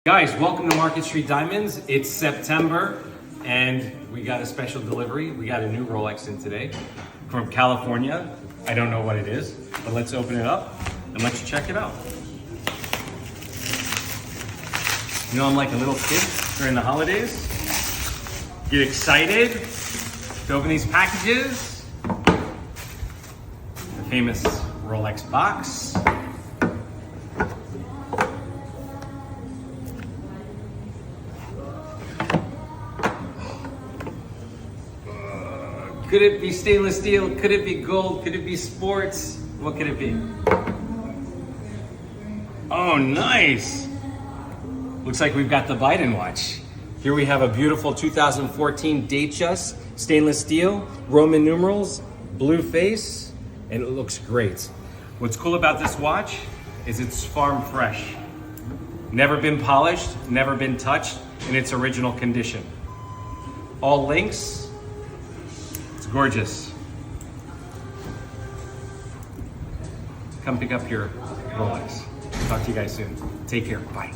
Guys, welcome to Market Street Diamonds. It's September and we got a special delivery. We got a new Rolex in today from California. I don't know what it is, but let's open it up and let you check it out. You know, I'm like a little kid during the holidays. Get excited to open these packages. The famous Rolex box. Could it be stainless steel? Could it be gold? Could it be sports? What could it be? Oh, nice. Looks like we've got the Biden watch. Here we have a beautiful 2014 Datejust, stainless steel, Roman numerals, blue face, and it looks great. What's cool about this watch is it's farm fresh. Never been polished, never been touched, in its original condition. All links. Gorgeous. Come pick up your Rolex. Talk to you guys soon. Take care. Bye.